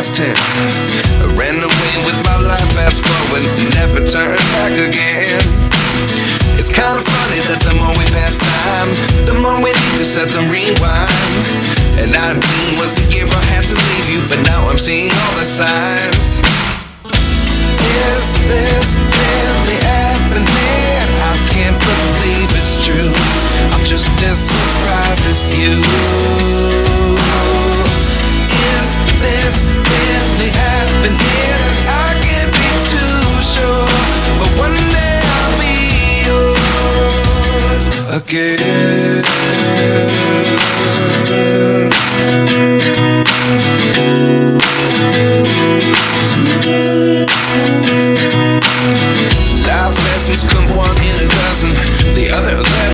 past tense. I ran away with my life, fast forward, never turn back again. It's kind of funny that the more we pass time, the more we need to set the rewind. And 19 was the year I had to leave you, but now I'm seeing all the signs. Is this really happening? I can't believe it's true. I'm just as surprised as you. Is this really happening? I can't be too sure, but one day I'll be yours again. Life lessons come one in a dozen. The other